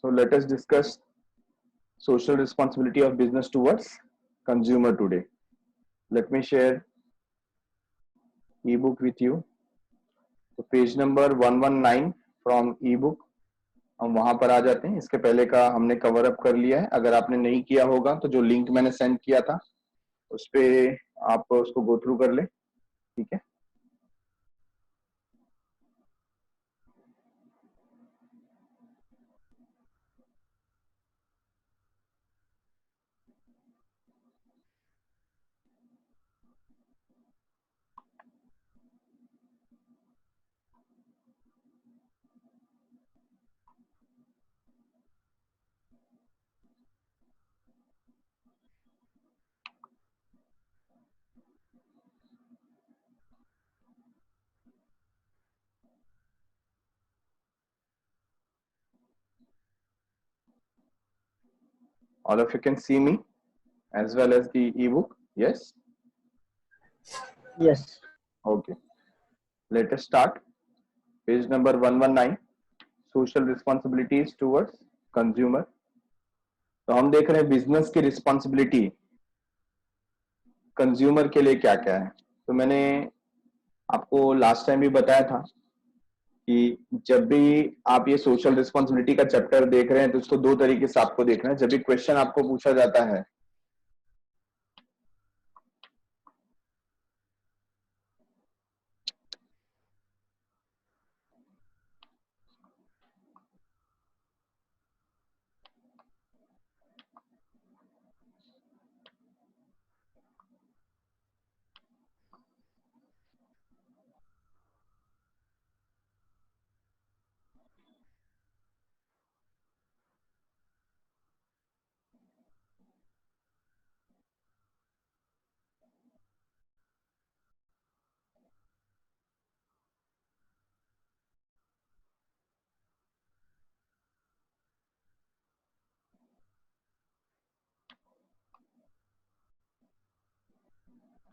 So let us discuss social responsibility of business towards consumer today. Let me share ebook with you. तो page number 119 from ebook, हम वहां पर आ जाते हैं. इसके पहले का हमने कवर अप कर लिया है. अगर आपने नहीं किया होगा तो जो लिंक मैंने सेंड किया था उस पे आप उसको गो थ्रू कर ले. ठीक है. All of you can see me as well as the ebook. Yes. Yes. Okay. Let us start. Page number 119, social responsibilities towards consumer. तो हम देख रहे हैं बिजनेस की रिस्पॉन्सिबिलिटी कंज्यूमर के लिए क्या क्या है. तो मैंने आपको लास्ट टाइम भी बताया था कि जब भी आप ये सोशल रिस्पॉन्सिबिलिटी का चैप्टर देख रहे हैं तो उसको दो तरीके से आपको देखना है. जब भी क्वेश्चन आपको पूछा जाता है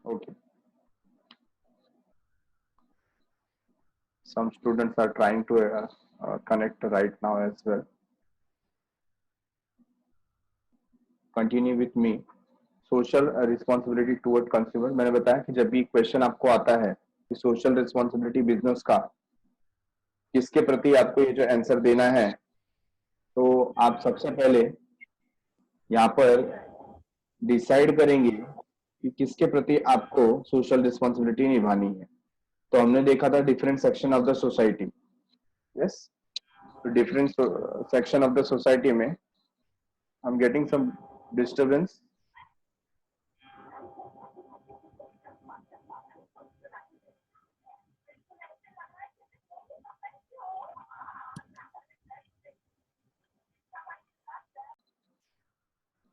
okay, some students are trying to connect right now as well. Continue with me. Social responsibility toward consumer. मैंने बताया कि जब भी क्वेश्चन आपको आता है कि सोशल रिस्पॉन्सिबिलिटी बिजनेस का किसके प्रति आपको ये जो आंसर देना है, तो आप सबसे पहले यहाँ पर डिसाइड करेंगे कि किसके प्रति आपको सोशल रिस्पॉन्सिबिलिटी निभानी है. तो हमने देखा था different section of the society. Yes. तो different section of the society में I am getting some disturbance.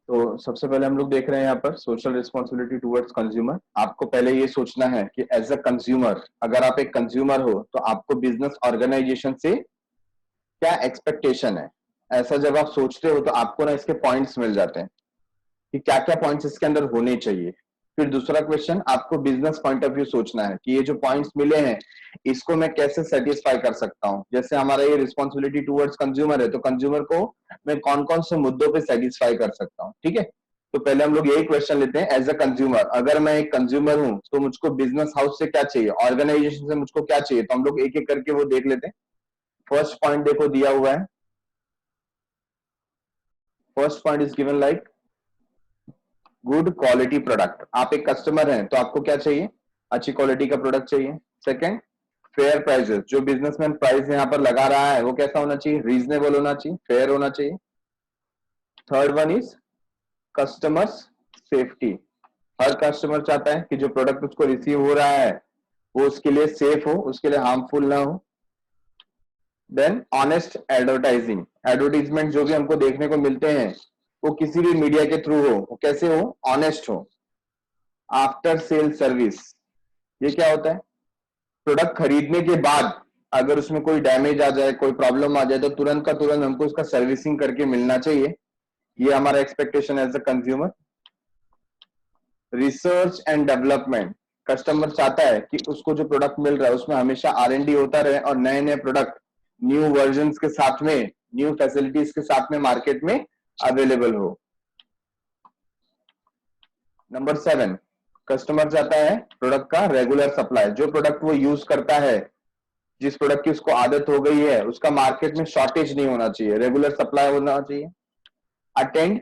तो सबसे पहले हम लोग देख रहे हैं यहाँ पर सोशल रिस्पॉन्सिबिलिटी टुवर्ड्स कंज्यूमर. आपको पहले ये सोचना है कि एज अ कंज्यूमर, अगर आप एक कंज्यूमर हो तो आपको बिजनेस ऑर्गेनाइजेशन से क्या एक्सपेक्टेशन है. ऐसा जब आप सोचते हो तो आपको ना इसके पॉइंट्स मिल जाते हैं कि क्या क्या पॉइंट्स इसके अंदर होने चाहिए. फिर दूसरा क्वेश्चन, आपको बिजनेस पॉइंट ऑफ व्यू सोचना है कि ये जो पॉइंट्स मिले हैं इसको मैं कैसे सेटिस्फाई कर सकता हूँ. जैसे हमारा ये रिस्पॉन्सिबिलिटी टुवर्ड्स कंज्यूमर है तो कंज्यूमर को मैं कौन कौन से मुद्दों पे सेटिस्फाई कर सकता हूँ. ठीक है. तो पहले हम लोग यही क्वेश्चन लेते हैं. एज अ कंज्यूमर, अगर मैं एक कंज्यूमर हूं तो मुझको बिजनेस हाउस से क्या चाहिए, ऑर्गेनाइजेशन से मुझको क्या चाहिए. तो हम लोग एक एक करके वो देख लेते हैं. फर्स्ट पॉइंट देखो दिया हुआ है. First point is given like good quality product. आप एक कस्टमर हैं तो आपको क्या चाहिए, अच्छी क्वालिटी का प्रोडक्ट चाहिए. Second, fair prices. जो बिजनेसमैन प्राइस यहाँ पर लगा रहा है वो कैसा होना चाहिए, रीजनेबल होना चाहिए, फेयर होना चाहिए. Third one is customers safety. Her customer चाहता है कि जो प्रोडक्ट उसको रिसीव हो रहा है वो उसके लिए सेफ हो, उसके लिए हार्मफुल ना हो. Then honest advertising. एडवर्टीजमेंट जो भी हमको देखने को मिलते हैं वो किसी भी मीडिया के थ्रू हो, वो कैसे हो, ऑनेस्ट हो. After sale service. ये क्या होता है, प्रोडक्ट खरीदने के बाद अगर उसमें कोई डैमेज आ जाए, कोई प्रॉब्लम आ जाए तो तुरंत का तुरंत हमको उसका सर्विसिंग करके मिलना चाहिए. ये हमारा expectation as a consumer. Research and development. Customer चाहता है कि उसको जो प्रोडक्ट मिल रहा है उसमें हमेशा R&D होता रहे और नए नए प्रोडक्ट न्यू वर्जन के साथ में न्यू फैसिलिटीज के साथ में मार्केट में अवेलेबल हो। नंबर 7, कस्टमर चाहता है प्रोडक्ट का रेगुलर सप्लाई। जो प्रोडक्ट वो यूज करता है, जिस प्रोडक्ट की उसको आदत हो गई है, उसका मार्केट में शॉर्टेज नहीं होना चाहिए, रेगुलर सप्लाई होना चाहिए। अटेंड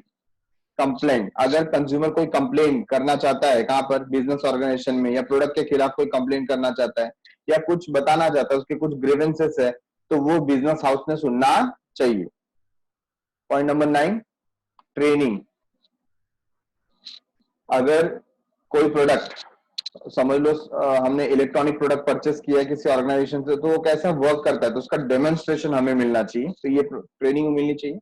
कंप्लेंट, अगर कंज्यूमर कोई कंप्लेन करना चाहता है कहां पर, बिजनेस ऑर्गेनाइजेशन में, या प्रोडक्ट के खिलाफ कोई कंप्लेन करना चाहता है या कुछ बताना चाहता है, उसके कुछ ग्रीवेंसेस है, तो वो बिजनेस हाउस ने सुनना चाहिए। Point number 9, training. अगर कोई प्रोडक्ट, समझ लो हमने इलेक्ट्रॉनिक प्रोडक्ट परचेस किया है किसी ऑर्गेनाइजेशन से, तो वो कैसा वर्क करता है, तो उसका डेमोन्स्ट्रेशन हमें मिलना चाहिए, तो ये ट्रेनिंग मिलनी चाहिए।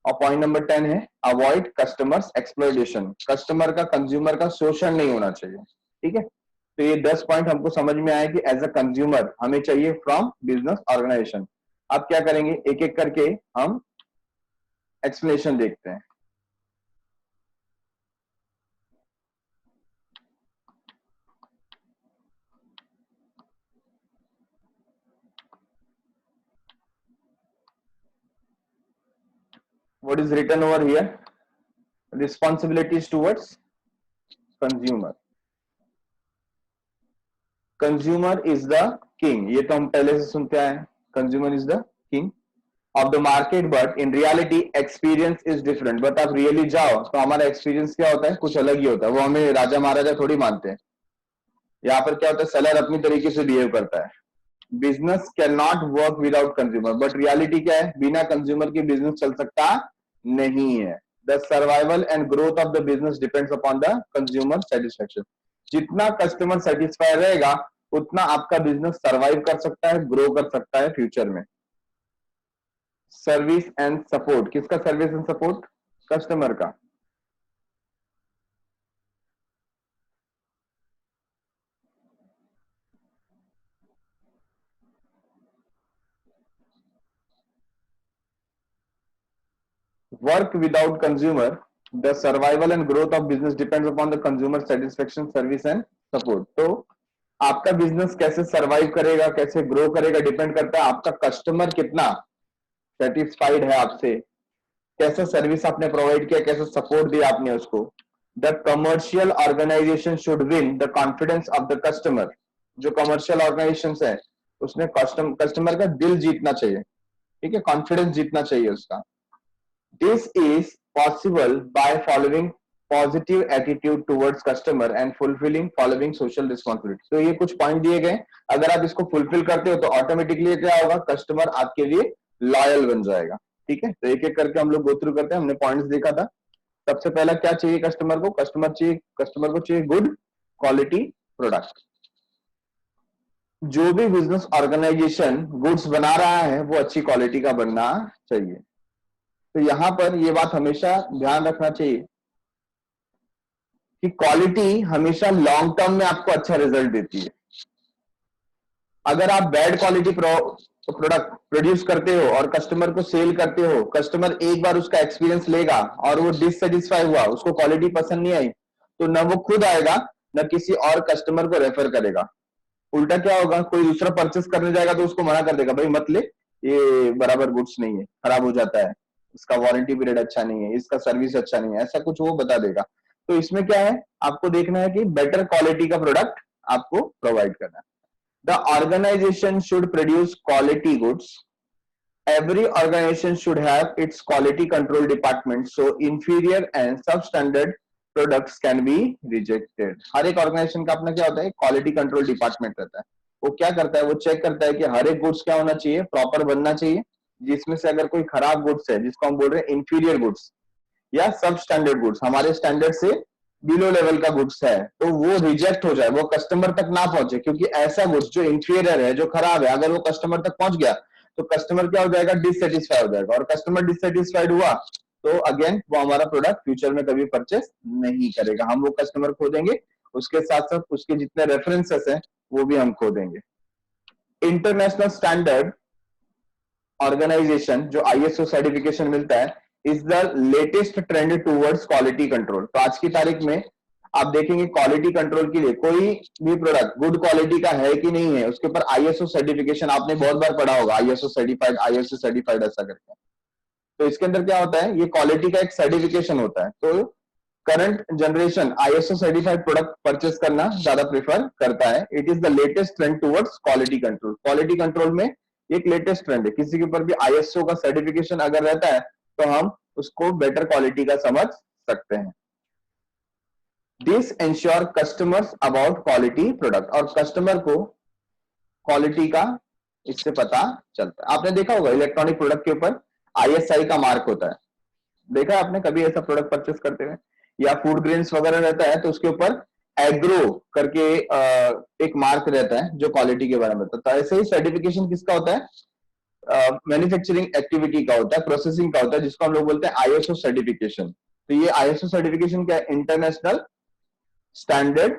और पॉइंट नंबर 10 है अवॉइड कस्टमर्स एक्सप्लॉयटेशन। कस्टमर का, कंज्यूमर का शोषण नहीं होना चाहिए। ठीक है, तो ये 10 पॉइंट हमको समझ में आए कि एज अ कंज्यूमर हमें चाहिए फ्रॉम बिजनेस ऑर्गेनाइजेशन। अब क्या करेंगे, एक एक करके हम एक्सप्लेनेशन देखते हैं। What is written over here? Responsibilities towards consumer. Consumer is the king. ये तो हम पहले से सुनते आए हैं, consumer is the king of the market, but in reality experience is different. But आप रियली जाओ तो हमारा एक्सपीरियंस क्या होता है, कुछ अलग ही होता है। वो हमें राजा महाराजा थोड़ी मानते हैं। यहाँ पर क्या होता है, सेलर अपनी तरीके से बिहेव करता है। Business can not work without consumer, but reality क्या है, बिना कंज्यूमर के बिजनेस चल सकता नहीं है। The survival and growth of the business depends upon the consumer satisfaction. जितना कस्टमर सेटिस्फाई रहेगा उतना आपका बिजनेस सर्वाइव कर सकता है, ग्रो कर सकता है फ्यूचर में। सर्विस एंड सपोर्ट, किसका सर्विस एंड सपोर्ट, कस्टमर का। Work without consumer, the survival and growth of business depends upon the consumer satisfaction, service and support. तो आपका बिजनेस कैसे सर्वाइव करेगा, कैसे ग्रो करेगा, डिपेंड करता है आपका कस्टमर कितना सेटिस्फाइड है आपसे, कैसा सर्विस आपने प्रोवाइड किया, कैसा सपोर्ट दिया आपने उसको। The commercial organization should win the confidence of the customer. जो कमर्शियल ऑर्गेनाइजेशन है उसने कस्टमर का दिल जीतना चाहिए। ठीक है, कॉन्फिडेंस जीतना चाहिए उसका। This is possible by following positive attitude towards customer and fulfilling following social responsibility. तो ये कुछ पॉइंट दिए गए, अगर आप इसको फुलफिल करते हो तो ऑटोमेटिकली क्या होगा, कस्टमर आपके लिए लॉयल बन जाएगा। ठीक है, तो एक एक करके हम लोग गो थ्रू करते हैं। हमने पॉइंट्स देखा था। सबसे पहला क्या चाहिए कस्टमर को, कस्टमर को चाहिए गुड क्वालिटी प्रोडक्ट। जो भी बिजनेस ऑर्गेनाइजेशन गुड्स बना रहा है वो अच्छी क्वालिटी का बनना चाहिए। तो यहां पर ये बात हमेशा ध्यान रखना चाहिए कि क्वालिटी हमेशा लॉन्ग टर्म में आपको अच्छा रिजल्ट देती है। अगर आप बैड क्वालिटी प्रोडक्ट प्रोड्यूस करते हो और कस्टमर को सेल करते हो, कस्टमर एक बार उसका एक्सपीरियंस लेगा और वो डिससेटिस्फाई हुआ, उसको क्वालिटी पसंद नहीं आई, तो न वो खुद आएगा न किसी और कस्टमर को रेफर करेगा। उल्टा क्या होगा, कोई दूसरा परचेस करने जाएगा तो उसको मना कर देगा, भाई मत ले, ये बराबर गुड्स नहीं है, खराब हो जाता है, इसका वारंटी पीरियड अच्छा नहीं है, इसका सर्विस अच्छा नहीं है, ऐसा कुछ वो बता देगा। तो इसमें क्या है, आपको देखना है कि बेटर क्वालिटी का प्रोडक्ट आपको प्रोवाइड करना है। The organization should produce quality goods. Every organization should have its quality control department, so inferior and substandard products can be rejected. हर एक ऑर्गेनाइजेशन का अपना क्या होता है, क्वालिटी कंट्रोल डिपार्टमेंट रहता है। वो क्या करता है, वो चेक करता है कि हर एक गुड्स क्या होना चाहिए, प्रॉपर बनना चाहिए, जिसमें से अगर कोई खराब गुड्स है, जिसको हम बोल रहे हैं इंफीरियर गुड्स या सब स्टैंडर्ड गुड्स, हमारे स्टैंडर्ड से बिलो लेवल का गुड्स है, तो वो रिजेक्ट हो जाए, वो कस्टमर तक ना पहुंचे। क्योंकि ऐसा गुड्स जो इंफीरियर है, जो खराब है, अगर वो कस्टमर तक पहुंच गया तो कस्टमर क्या हो जाएगा, डिससेटिस्फाई हो जाएगा, और कस्टमर डिससेटिस्फाइड हुआ तो अगेन वो हमारा प्रोडक्ट फ्यूचर में कभी परचेस नहीं करेगा, हम वो कस्टमर खो देंगे, उसके साथ साथ उसके जितने रेफरेंसेस हैं वो भी हम खो देंगे। इंटरनेशनल स्टैंडर्ड ऑर्गेनाइजेशन जो आईएसओ सर्टिफिकेशन मिलता है is the latest trend towards quality control. तो आज की तारीख में आप देखेंगे क्वालिटी कंट्रोल के लिए कोई भी प्रोडक्ट गुड क्वालिटी का है कि नहीं है, उसके ऊपर आईएसओ सर्टिफिकेशन आपने बहुत बार पढ़ा होगा, आईएसओ सर्टिफाइड ऐसा करके। तो इसके अंदर क्या होता है, ये क्वालिटी का एक सर्टिफिकेशन होता है। तो current generation ISO certified product purchase करना ज्यादा प्रेफर करता है। It is the latest trend towards quality control. Quality control में एक लेटेस्ट ट्रेंड है, किसी के ऊपर भी आईएसओ का सर्टिफिकेशन अगर रहता है तो हम उसको बेटर क्वालिटी का समझ सकते हैं। This ensure customers about quality product, और कस्टमर को क्वालिटी का इससे पता चलता है। आपने देखा होगा इलेक्ट्रॉनिक प्रोडक्ट के ऊपर आईएसआई का मार्क होता है, देखा है आपने कभी ऐसा प्रोडक्ट परचेस करते हुए? या फूड ग्रेन्स वगैरह रहता है तो उसके ऊपर एग्रो करके एक मार्क रहता है जो क्वालिटी के बारे में बताता है। तो ऐसे ही सर्टिफिकेशन किसका होता है? मैन्युफैक्चरिंग एक्टिविटी का होता है, प्रोसेसिंग का होता है, जिसको हम लोग बोलते हैं आईएसओ सर्टिफिकेशन। तो ये आईएसओ सर्टिफिकेशन क्या है? International standard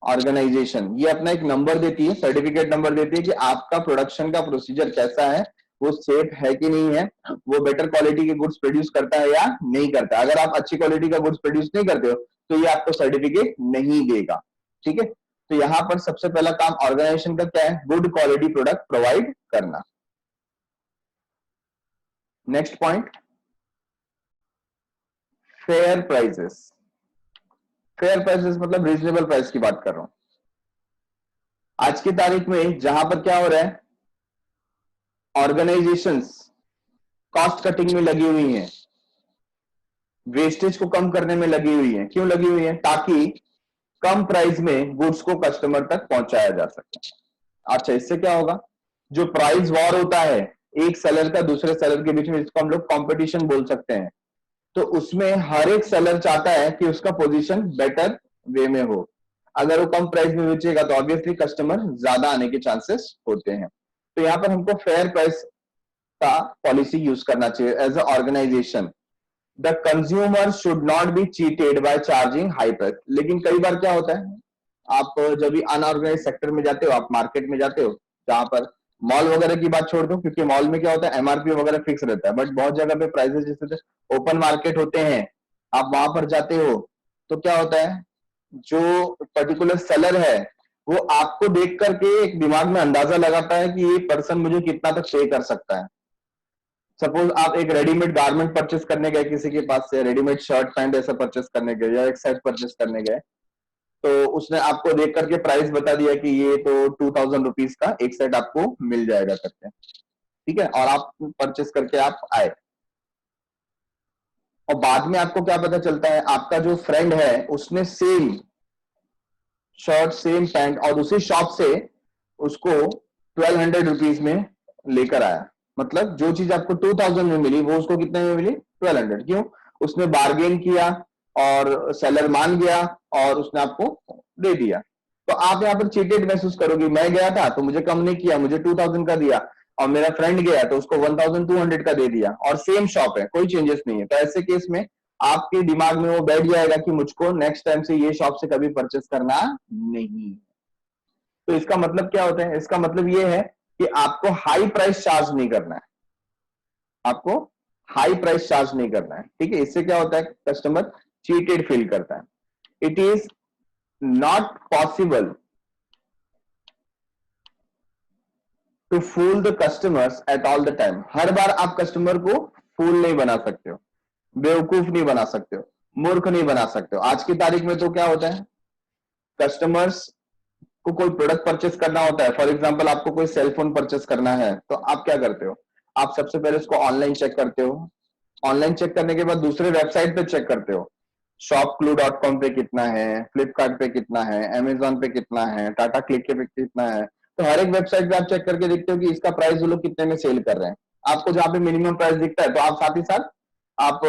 organization. ये अपना एक नंबर देती है, सर्टिफिकेट नंबर देती है कि आपका प्रोडक्शन का प्रोसीजर कैसा है, वो सेफ है कि नहीं है, वो बेटर क्वालिटी के गुड्स प्रोड्यूस करता है या नहीं करता। अगर आप अच्छी क्वालिटी का गुड्स प्रोड्यूस नहीं करते हो तो ये आपको सर्टिफिकेट नहीं देगा। ठीक है, तो यहां पर सबसे पहला काम ऑर्गेनाइजेशन का क्या है? गुड क्वालिटी प्रोडक्ट प्रोवाइड करना। Next point, fair prices. Fair prices मतलब रीजनेबल प्राइस की बात कर रहा हूं। आज की तारीख में जहां पर क्या हो रहा है, ऑर्गेनाइजेशंस कॉस्ट कटिंग में लगी हुई हैं, वेस्टेज को कम करने में लगी हुई है। क्यों लगी हुई है? ताकि कम प्राइस में गुड्स को कस्टमर तक पहुंचाया जा सके। अच्छा, इससे क्या होगा? जो प्राइस वॉर होता है एक सेलर का दूसरे सेलर के बीच में, जिसको हम लोग कंपटीशन बोल सकते हैं, तो उसमें हर एक सेलर चाहता है कि उसका पोजीशन बेटर वे में हो। अगर वो कम प्राइस में बेचेगा तो ऑब्वियसली कस्टमर ज्यादा आने के चांसेस होते हैं। तो यहां पर हमको फेयर प्राइस का पॉलिसी यूज करना चाहिए as a organization. The consumer should not be cheated by charging high price. लेकिन कई बार क्या होता है, आप जब भी अनऑर्गेनाइज सेक्टर में जाते हो, आप मार्केट में जाते हो, जहां पर मॉल वगैरह की बात छोड़ दो, क्योंकि मॉल में क्या होता है एमआरपी वगैरह फिक्स रहता है, बट बहुत जगह पे प्राइसेस जैसे ओपन मार्केट होते हैं, आप वहां पर जाते हो तो क्या होता है, जो पर्टिकुलर सेलर है वो आपको देख करके एक दिमाग में अंदाजा लगाता है कि ये पर्सन मुझे कितना तक पे कर सकता है। सपोज आप एक रेडीमेड गारमेंट परचेस करने गए किसी के पास से, रेडीमेड शर्ट पैंट ऐसा परचेस करने गए या एक सेट परचेस करने गए, तो उसने आपको देख करके प्राइस बता दिया कि ये तो 2000 रुपीज का एक सेट आपको मिल जाएगा करके, ठीक है, और आप परचेस करके आप आए, और बाद में आपको क्या पता चलता है, आपका जो फ्रेंड है उसने सेम शर्ट सेम पैंट और उसी शॉप से उसको 1200 रुपीज में लेकर आया। मतलब जो चीज आपको 2000 में मिली वो उसको कितने में मिली? 1200। क्यों? उसने बार्गेन किया और सेलर मान गया और उसने आपको दे दिया। तो आप यहाँ पर चीटेड महसूस करोगे। मैं गया था तो मुझे कम नहीं किया, मुझे 2000 का दिया, और मेरा फ्रेंड गया तो उसको 1200 का दे दिया, और सेम शॉप है, कोई चेंजेस नहीं है। तो ऐसे केस में आपके दिमाग में वो बैठ जाएगा कि मुझको नेक्स्ट टाइम से ये शॉप से कभी परचेस करना नहीं। तो इसका मतलब क्या होता है? इसका मतलब ये है कि आपको हाई प्राइस चार्ज नहीं करना है, आपको हाई प्राइस चार्ज नहीं करना है। ठीक है, इससे क्या होता है, कस्टमर चीटेड फील करता है। It is not possible to fool the customers at all the time. हर बार आप कस्टमर को फूल नहीं बना सकते हो, बेवकूफ नहीं बना सकते हो, मूर्ख नहीं बना सकते हो। आज की तारीख में तो क्या होता है, कस्टमर्स को कोई प्रोडक्ट परचेस करना होता है, फॉर एग्जांपल आपको कोई सेलफोन परचेस करना है, तो आप क्या करते हो, आप सबसे पहले उसको ऑनलाइन चेक करते हो। ऑनलाइन चेक करने के बाद दूसरे वेबसाइट पे चेक करते हो, shopclue.com पे कितना है, फ्लिपकार्ट पे कितना है, अमेजोन पे कितना है, टाटा क्लिक पे कितना है। तो हर एक वेबसाइट पे आप चेक करके देखते हो कि इसका प्राइस वो लोग कितने में सेल कर रहे हैं। आपको जहां पे मिनिमम प्राइस दिखता है तो आप साथ ही साथ आप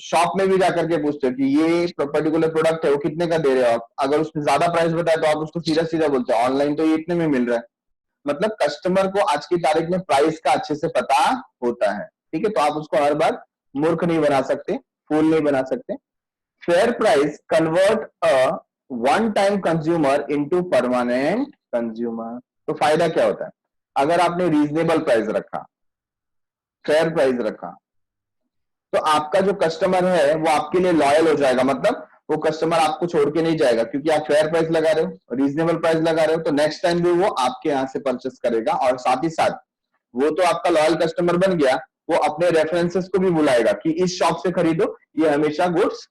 शॉप में भी जाकर के पूछते हो कि ये पर्टिकुलर प्रोडक्ट है वो कितने का दे रहे हो आप। अगर उसने ज्यादा प्राइस बताया तो आप उसको सीधा सीधा बोलते हो ऑनलाइन तो ये इतने में मिल रहा है। मतलब कस्टमर को आज की तारीख में प्राइस का अच्छे से पता होता है। ठीक है, तो आप उसको हर बार मूर्ख नहीं बना सकते, फूल नहीं बना सकते। Fair price convert a one time consumer into permanent consumer. तो फायदा क्या होता है, अगर आपने रीजनेबल प्राइस रखा, फेयर प्राइस रखा, तो आपका जो कस्टमर है वो आपके लिए लॉयल हो जाएगा। मतलब वो कस्टमर आपको छोड़ के नहीं जाएगा, क्योंकि आप फेयर प्राइस लगा रहे हो, रीजनेबल प्राइस लगा रहे हो, तो नेक्स्ट टाइम भी वो आपके यहां से परचेस करेगा। और साथ ही साथ वो तो आपका लॉयल कस्टमर बन गया, वो अपने रेफरेंसेस को भी बुलाएगा कि इस शॉप से खरीदो, ये हमेशा गुड्स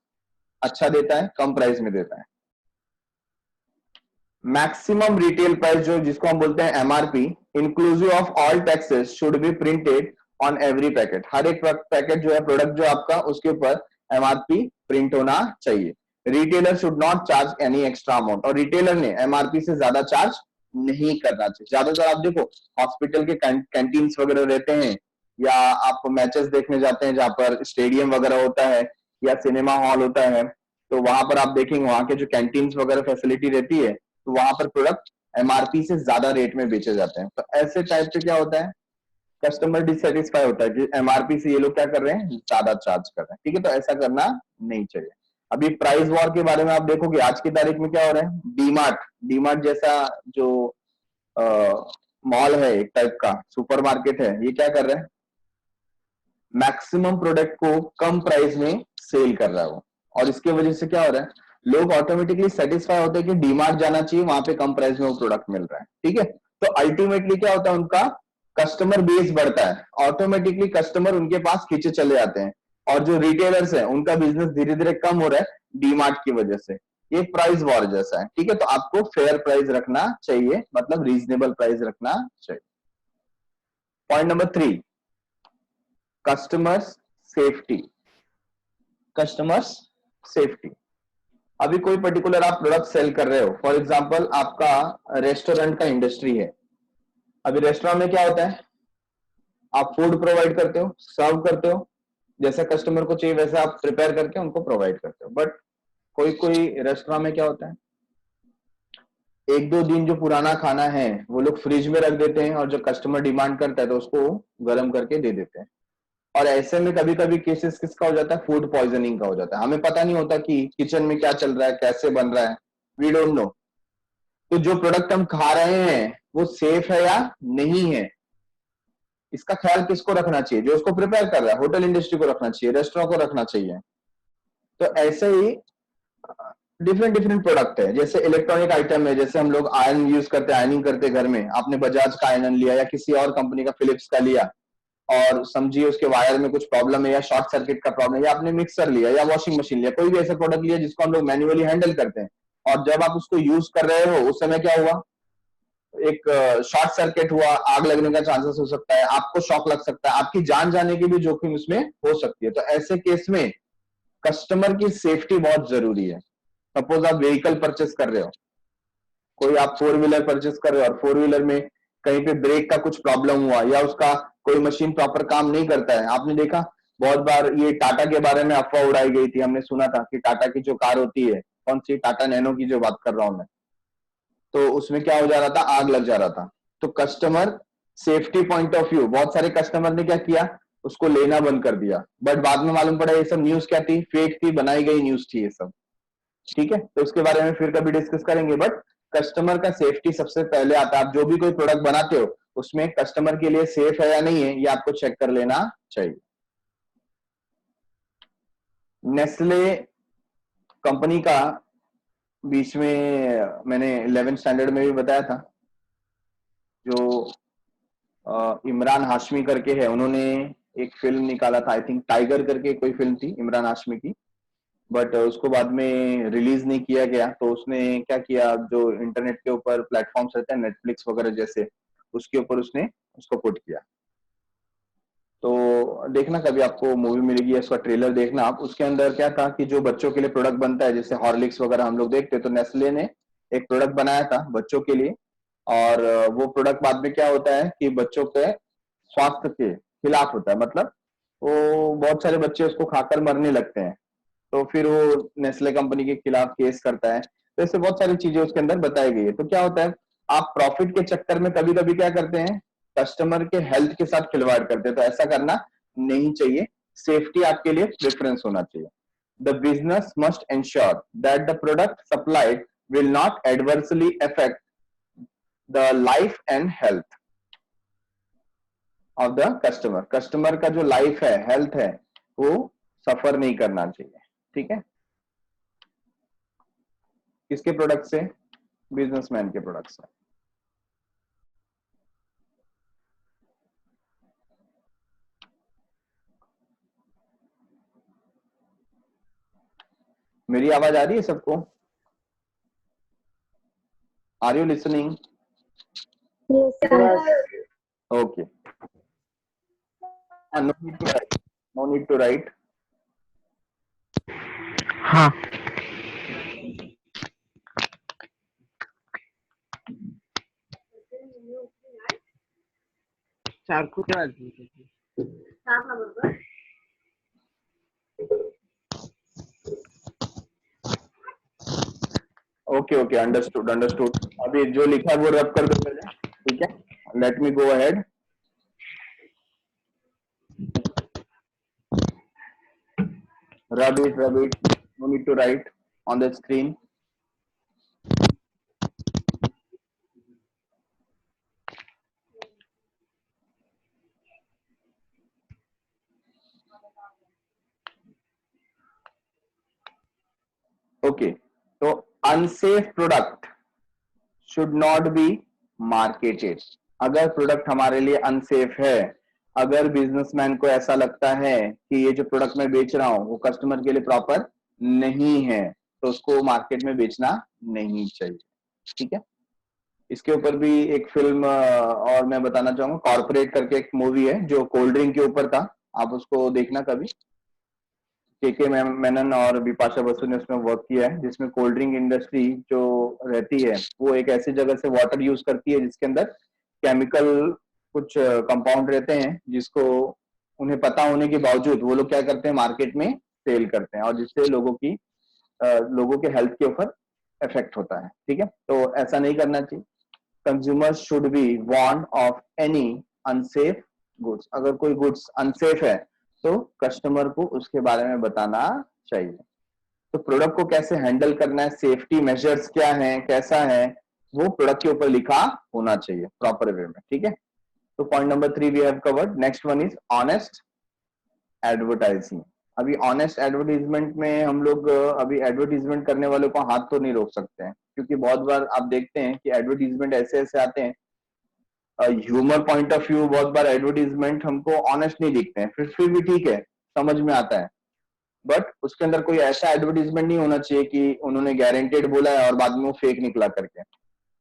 अच्छा देता है, कम प्राइस में देता है। मैक्सिमम रिटेल प्राइस जो जिसको हम बोलते हैं MRP, inclusive of all taxes, should be printed on every packet. हर एक पैकेट जो है प्रोडक्ट जो आपका, उसके ऊपर एमआरपी प्रिंट होना चाहिए। Retailer should not charge any extra amount, और रिटेलर ने एमआरपी से ज्यादा चार्ज नहीं करना चाहिए। ज्यादातर आप देखो हॉस्पिटल के कैंटीन्स वगैरह रहते हैं, या आप मैचेस देखने जाते हैं जहां पर स्टेडियम वगैरह होता है या सिनेमा हॉल होता है, तो वहां पर आप देखेंगे वहां के जो कैंटीन्स वगैरह फैसिलिटी रहती है, तो वहां पर प्रोडक्ट एमआरपी से ज्यादा रेट में बेचे जाते हैं। तो ऐसे टाइप से क्या होता है, कस्टमर डिससेटिस्फाई होता है कि एमआरपी से ये लोग क्या कर रहे हैं, ज्यादा चार्ज कर रहे हैं। ठीक है, तो ऐसा करना नहीं चाहिए। अभी प्राइस वॉर के बारे में आप देखोगे आज की तारीख में क्या हो रहा है, डीमार्ट, डीमार्ट जैसा जो मॉल है, एक टाइप का सुपरमार्केट है, ये क्या कर रहा है, मैक्सिमम प्रोडक्ट को कम प्राइस में सेल कर रहा है वो। और इसके वजह से क्या हो रहा है, लोग ऑटोमेटिकली सेटिस्फाई होते हैं कि डीमार्ट जाना चाहिए, वहां पे कम प्राइस में वो प्रोडक्ट मिल रहा है। ठीक है, तो अल्टीमेटली क्या होता है, उनका कस्टमर बेस बढ़ता है, ऑटोमेटिकली कस्टमर उनके पास खींचे चले जाते हैं, और जो रिटेलर्स हैं उनका बिजनेस धीरे धीरे कम हो रहा है डीमार्ट की वजह से। ये प्राइस वॉर जैसा है। ठीक है, तो आपको फेयर प्राइस रखना चाहिए, मतलब रीजनेबल प्राइस रखना चाहिए। Point number 3, customers safety. Customers safety, अभी कोई पर्टिकुलर आप प्रोडक्ट सेल कर रहे हो, फॉर एग्जांपल आपका रेस्टोरेंट का इंडस्ट्री है। अभी रेस्टोरेंट में क्या होता है, आप फूड प्रोवाइड करते हो, सर्व करते हो, जैसे कस्टमर को चाहिए वैसे आप प्रिपेयर करके उनको प्रोवाइड करते हो। बट कोई कोई रेस्टोरेंट में क्या होता है, एक दो दिन जो पुराना खाना है वो लोग फ्रिज में रख देते हैं, और जो कस्टमर डिमांड करता है तो उसको गर्म करके दे देते हैं। और ऐसे में कभी कभी केसेस किसका हो जाता है, फूड पॉइजनिंग का हो जाता है। हमें पता नहीं होता कि किचन में क्या चल रहा है, कैसे बन रहा है, वी डोंट नो। तो जो प्रोडक्ट हम खा रहे हैं वो सेफ है या नहीं है, इसका ख्याल किसको रखना चाहिए, जो उसको प्रिपेयर कर रहा है, होटल इंडस्ट्री को रखना चाहिए, रेस्टोरेंट को रखना चाहिए। तो ऐसे ही डिफरेंट डिफरेंट प्रोडक्ट है, जैसे इलेक्ट्रॉनिक आइटम है, जैसे हम लोग आयरन यूज करते हैं, आयरनिंग करते हैं घर में, आपने बजाज का आयरन लिया या किसी और कंपनी का फिलिप्स का लिया, और समझिए उसके वायर में कुछ प्रॉब्लम है या शॉर्ट सर्किट का प्रॉब्लम है, या आपने मिक्सर लिया या वॉशिंग मशीन लिया, कोई भी ऐसा प्रोडक्ट लिया जिसको हम लोग मैन्युअली हैंडल करते हैं, और जब आप उसको यूज कर रहे हो उस समय क्या हुआ, एक शॉर्ट सर्किट हुआ, आग लगने का चांसेस हो सकता है, आपको शॉक लग सकता है, आपकी जान जाने की भी जोखिम उसमें हो सकती है। तो ऐसे केस में कस्टमर की सेफ्टी बहुत जरूरी है। सपोज आप व्हीकल परचेस कर रहे हो, कोई आप फोर व्हीलर परचेस कर रहे हो, और फोर व्हीलर में कहीं पे ब्रेक का कुछ प्रॉब्लम हुआ, या उसका कोई मशीन प्रॉपर काम नहीं करता है। आपने देखा बहुत बार ये टाटा के बारे में अफवाह उड़ाई गई थी, हमने सुना था कि टाटा की जो कार होती है, कौन सी, टाटा नैनो की जो बात कर रहा हूं मैं, तो उसमें क्या हो जा रहा था, आग लग जा रहा था। तो customer safety point of view, बहुत सारे कस्टमर ने क्या किया, उसको लेना बंद कर दिया, बट बाद में मालूम पड़ा ये सब न्यूज क्या थी, फेक थी, बनाई गई न्यूज थी ये सब। ठीक है, तो उसके बारे में फिर कभी डिस्कस करेंगे। बट कस्टमर का सेफ्टी सबसे पहले आता है। आप जो भी कोई प्रोडक्ट बनाते हो उसमें कस्टमर के लिए सेफ है या नहीं है, ये आपको चेक कर लेना चाहिए। नेस्ले कंपनी का बीच में मैंने 11th स्टैंडर्ड में भी बताया था, जो इमरान हाशमी करके है, उन्होंने एक फिल्म निकाला था, आई थिंक टाइगर करके कोई फिल्म थी इमरान हाशमी की, बट उसको बाद में रिलीज नहीं किया गया। तो उसने क्या किया, जो इंटरनेट के ऊपर प्लेटफॉर्म्स रहते हैं नेटफ्लिक्स वगैरह जैसे, उसके ऊपर उसने उसको पुट किया। तो देखना कभी आपको मूवी मिलेगी, उसका ट्रेलर देखना आप। उसके अंदर क्या था कि जो बच्चों के लिए प्रोडक्ट बनता है, जैसे हॉर्लिक्स वगैरह हम लोग देखते हैं, तो नेस्ले ने एक प्रोडक्ट बनाया था बच्चों के लिए। और वो प्रोडक्ट बाद में क्या होता है कि बच्चों के स्वास्थ्य के खिलाफ होता है, मतलब वो बहुत सारे बच्चे उसको खाकर मरने लगते हैं, तो फिर वो नेस्ले कंपनी के खिलाफ केस करता है। तो ऐसे बहुत सारी चीजें उसके अंदर बताई गई है। तो क्या होता है, आप प्रॉफिट के चक्कर में कभी कभी क्या करते हैं, कस्टमर के हेल्थ के साथ खिलवाड़ करते हैं, तो ऐसा करना नहीं चाहिए। सेफ्टी आपके लिए प्रेफरेंस होना चाहिए। The business must ensure that the product supplied will not adversely affect the life and health of the customer. Customer का जो लाइफ है, हेल्थ है, वो सफर नहीं करना चाहिए। ठीक है, किसके प्रोडक्ट से, बिजनेसमैन के प्रोडक्ट से। मेरी आवाज आ रही है सबको? Are you listening? Yes, sir. Okay, no need to write, no need to write. हाँ। चार को क्या ओके ओके, अंडरस्टूड अंडरस्टूड। अभी जो लिखा है वो रब कर दो पहले, ठीक है? Let me go ahead. Rub it, rub it. No need to write on the screen. Okay. So unsafe product should not be marketed. अगर प्रोडक्ट हमारे लिए अनसेफ है, अगर बिजनेसमैन को ऐसा लगता है कि ये जो प्रोडक्ट मैं बेच रहा हूँ वो कस्टमर के लिए प्रॉपर नहीं है, तो उसको मार्केट में बेचना नहीं चाहिए, ठीक है? इसके ऊपर भी एक फिल्म और मैं बताना चाहूंगा, कॉर्पोरेट करके एक मूवी है जो कोल्ड ड्रिंक के ऊपर था, आप उसको देखना कभी। के मेनन और बिपाशा बसु ने उसमें वर्क किया है, जिसमें कोल्ड ड्रिंक इंडस्ट्री जो रहती है वो एक ऐसी जगह से वाटर यूज करती है जिसके अंदर केमिकल कुछ कंपाउंड रहते हैं, जिसको उन्हें पता होने के बावजूद वो लोग क्या करते हैं, मार्केट में सेल करते हैं, और जिससे लोगों के हेल्थ के ऊपर इफेक्ट होता है, ठीक है? तो ऐसा नहीं करना चाहिए। Consumers should be warn of any unsafe goods. अगर कोई गुड्स अनसेफ है तो कस्टमर को उसके बारे में बताना चाहिए। तो प्रोडक्ट को कैसे हैंडल करना है, सेफ्टी मेजर्स क्या है, कैसा है, वो प्रोडक्ट के ऊपर लिखा होना चाहिए प्रॉपर वे में, ठीक है? तो point number 3 we have covered. Next one is honest advertising. अभी ऑनेस्ट एडवर्टीजमेंट में हम लोग अभी एडवर्टीजमेंट करने वालों को हाथ तो नहीं रोक सकते हैं, क्योंकि बहुत बार आप देखते हैं कि एडवर्टीजमेंट ऐसे ऐसे आते हैं, ह्यूमर पॉइंट ऑफ व्यू बहुत बार एडवर्टीजमेंट हमको ऑनेस्ट नहीं दिखते हैं, फिर भी ठीक है, समझ में आता है, बट उसके अंदर कोई ऐसा एडवर्टीजमेंट नहीं होना चाहिए कि उन्होंने गारंटेड बोला है और बाद में वो फेक निकला करके।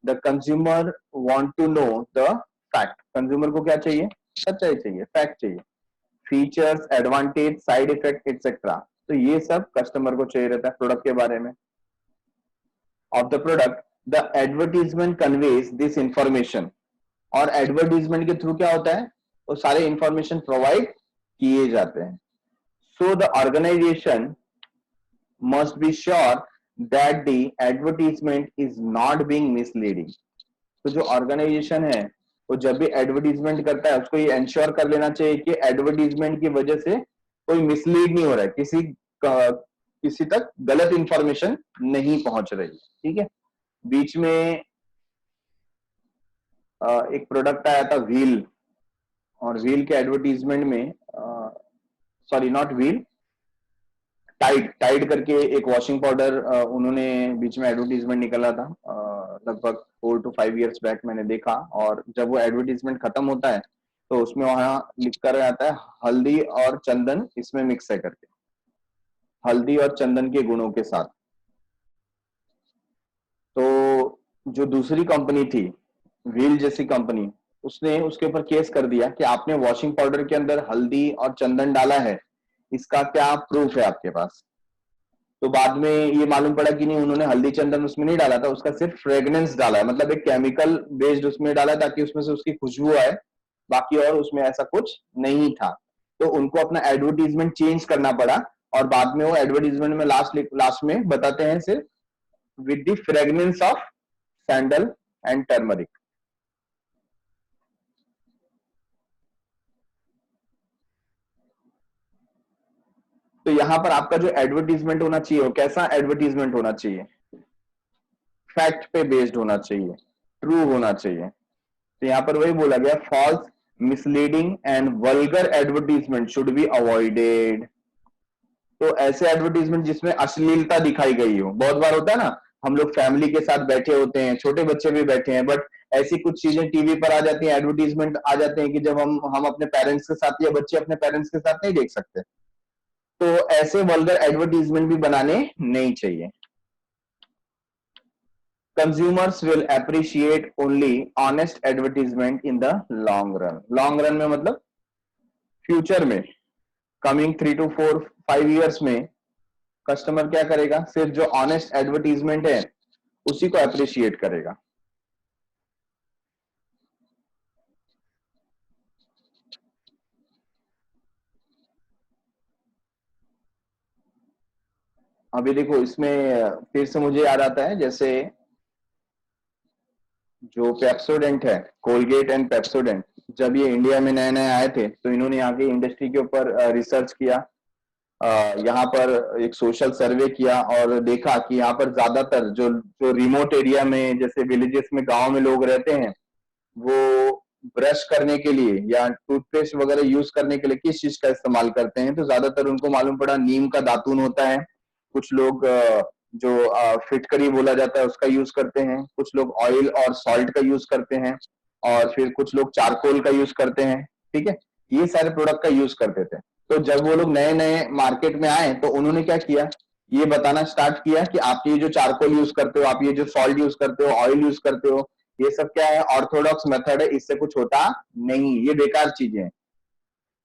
The consumer want to know the fact. Consumer को क्या चाहिए? सच्चाई चाहिए, फैक्ट चाहिए, features, advantage, side effect etcetera. तो ये सब कस्टमर को चाहिए रहता है प्रोडक्ट के बारे में। Of the product the advertisement conveys this information. और एडवर्टीजमेंट के थ्रू क्या होता है, वो सारे इंफॉर्मेशन प्रोवाइड किए जाते हैं। So the organization must be sure that the advertisement is not being misleading. तो जो ऑर्गेनाइजेशन है वो जब भी एडवर्टीजमेंट करता है उसको ये इंश्योर कर लेना चाहिए कि एडवर्टीजमेंट की वजह से कोई मिसलीड नहीं हो रहा है, किसी तक गलत इंफॉर्मेशन नहीं पहुंच रही, ठीक है? बीच में एक प्रोडक्ट आया था व्हील, और व्हील के एडवर्टीजमेंट में, सॉरी नॉट व्हील, टाइड करके एक वॉशिंग पाउडर उन्होंने बीच में एडवर्टीजमेंट निकला था, लगभग 4 to 5 years बैक मैंने देखा। और जब वो एडवर्टीजमेंट खत्म होता है तो उसमें वहां लिख कर आता है हल्दी और चंदन इसमें मिक्स है करके, हल्दी और चंदन के गुणों के साथ। तो जो दूसरी कंपनी थी, व्हील जैसी कंपनी, उसने उसके ऊपर केस कर दिया कि आपने वॉशिंग पाउडर के अंदर हल्दी और चंदन डाला है, इसका क्या प्रूफ है आपके पास? तो बाद में ये मालूम पड़ा कि नहीं, उन्होंने हल्दी चंदन उसमें नहीं डाला था, उसका सिर्फ फ्रेग्रेंस डाला है, मतलब एक केमिकल बेस्ड उसमें डाला ताकि उसमें से उसकी खुशबू आए, बाकी और उसमें ऐसा कुछ नहीं था। तो उनको अपना एडवर्टीजमेंट चेंज करना पड़ा, और बाद में वो एडवर्टीजमेंट में लास्ट में बताते हैं सिर्फ with the fragrance of sandal and turmeric. तो यहां पर आपका जो एडवर्टीजमेंट होना चाहिए वो कैसा एडवर्टीजमेंट होना चाहिए? फैक्ट पे बेस्ड होना चाहिए, ट्रू होना चाहिए। तो यहां पर वही बोला गया, false, misleading and vulgar advertisement should be avoided. तो ऐसे एडवर्टीजमेंट जिसमें अश्लीलता दिखाई गई हो, बहुत बार होता है ना, हम लोग फैमिली के साथ बैठे होते हैं, छोटे बच्चे भी बैठे हैं, बट ऐसी कुछ चीजें टीवी पर आ जाती हैं, एडवर्टीजमेंट आ जाते हैं कि जब हम अपने पेरेंट्स के साथ या बच्चे अपने पेरेंट्स के साथ नहीं देख सकते। तो ऐसे वल्गर एडवर्टीजमेंट भी बनाने नहीं चाहिए। Consumers will appreciate only honest advertisement in the long run. Long run में मतलब फ्यूचर में, कमिंग 3 to 4 5 years में कस्टमर क्या करेगा, सिर्फ जो ऑनेस्ट एडवर्टीजमेंट है उसी को अप्रिशिएट करेगा। अभी देखो इसमें फिर से मुझे याद आता है, जैसे जो पेप्सोडेंट है, कोलगेट एंड पेप्सोडेंट, जब ये इंडिया में नए नए आए थे तो इन्होंने यहाँ की इंडस्ट्री के ऊपर रिसर्च किया, यहाँ पर एक सोशल सर्वे किया और देखा कि यहाँ पर ज्यादातर जो जो रिमोट एरिया में, जैसे विलेजेस में, गांव में लोग रहते हैं, वो ब्रश करने के लिए या टूथपेस्ट वगैरह यूज करने के लिए किस चीज का इस्तेमाल करते हैं, तो ज्यादातर उनको मालूम पड़ा नीम का दातून होता है। कुछ लोग जो फिटकरी बोला जाता है उसका यूज करते हैं, कुछ लोग ऑयल और सॉल्ट का यूज करते हैं, और फिर कुछ लोग चारकोल का यूज करते हैं। ठीक है, ये सारे प्रोडक्ट का यूज करते थे। तो जब वो लोग नए नए मार्केट में आए तो उन्होंने क्या किया, ये बताना स्टार्ट किया कि आप ये जो चारकोल यूज करते हो, आप ये जो सॉल्ट यूज करते हो, ऑयल यूज करते हो, ये सब क्या है, ऑर्थोडॉक्स मेथड है, इससे कुछ होता नहीं, ये बेकार चीजें हैं।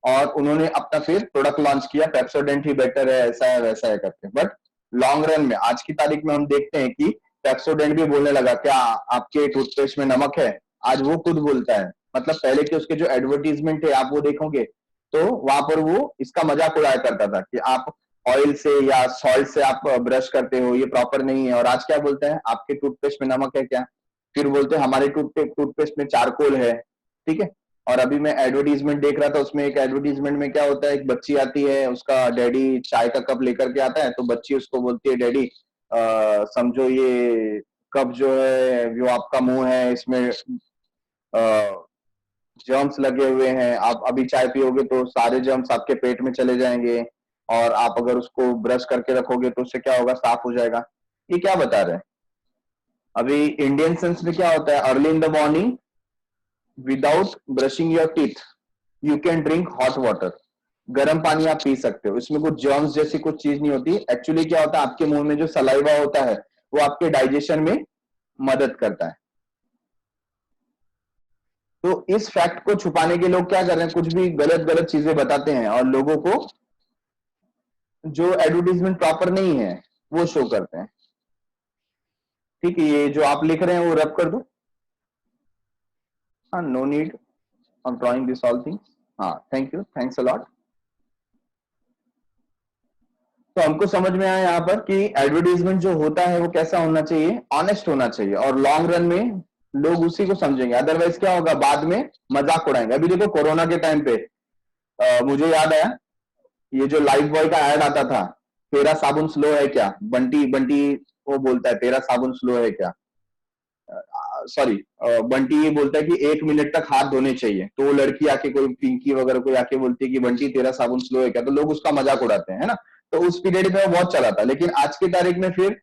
और उन्होंने अपना फिर प्रोडक्ट लॉन्च किया, पेप्सोडेंट ही बेटर है, ऐसा है वैसा है करके। बट लॉन्ग रन में आज की तारीख में हम देखते हैं कि पेप्सोडेंट भी बोलने लगा क्या आपके टूथपेस्ट में नमक है, आज वो खुद बोलता है। मतलब पहले के उसके जो एडवर्टीजमेंट है आप वो देखोगे तो वहां पर वो इसका मजाक उड़ाया करता था कि आप ऑयल से या सॉल्ट से आप ब्रश करते हो, ये प्रॉपर नहीं है। और आज क्या बोलते हैं, आपके टूथपेस्ट में नमक है क्या, फिर बोलते हैं हमारे टूथपेस्ट में चारकोल है। ठीक है, और अभी मैं एडवर्टीजमेंट देख रहा था, उसमें एक एडवर्टीजमेंट में क्या होता है, एक बच्ची आती है, उसका डैडी चाय का कप लेकर के आता है, तो बच्ची उसको बोलती है, डैडी समझो ये कप जो है जो आपका मुंह है, इसमें जर्म्स लगे हुए हैं, आप अभी चाय पियोगे तो सारे जर्म्स आपके पेट में चले जाएंगे, और आप अगर उसको ब्रश करके रखोगे तो उससे क्या होगा, साफ हो जाएगा। ये क्या बता रहे हैं। अभी इंडियन सेंस में क्या होता है, early in the morning without brushing your teeth you can drink hot water. गर्म पानी आप पी सकते हो, इसमें कुछ जर्म्स जैसी कुछ चीज नहीं होती। एक्चुअली क्या होता है, आपके मुंह में जो सलाइवा होता है वो आपके डाइजेशन में मदद करता है। तो इस फैक्ट को छुपाने के लोग क्या कर रहे हैं, कुछ भी गलत गलत चीजें बताते हैं और लोगों को जो एडवर्टीजमेंट प्रॉपर नहीं है वो शो करते हैं। ठीक है, ये जो आप लिख रहे हैं वो रब कर दो। हाँ, no need of drawing this all things. हाँ, thank you, thanks a lot. तो हमको समझ में आया यहाँ पर कि एडवर्टीजमेंट जो होता है वो कैसा होना चाहिए, ऑनेस्ट होना चाहिए, और लॉन्ग रन में लोग उसी को समझेंगे। अदरवाइज क्या होगा, बाद में मजाक उड़ाएंगे। अभी देखो कोरोना के टाइम पे मुझे याद आया, ये जो लाइफ बॉय का ऐड आता था, तेरा साबुन स्लो है क्या, बंटी बंटी वो बोलता है तेरा साबुन स्लो है क्या, सॉरी बंटी ये बोलता है कि 1 मिनट तक हाथ धोने चाहिए, तो वो लड़की आके, कोई पिंकी वगैरह कोई आके बोलती है कि बंटी तेरा साबुन स्लो है क्या, तो लोग उसका मजाक उड़ाते हैं, है ना। तो उस पीरियड में वो बहुत चला था। लेकिन आज की तारीख में फिर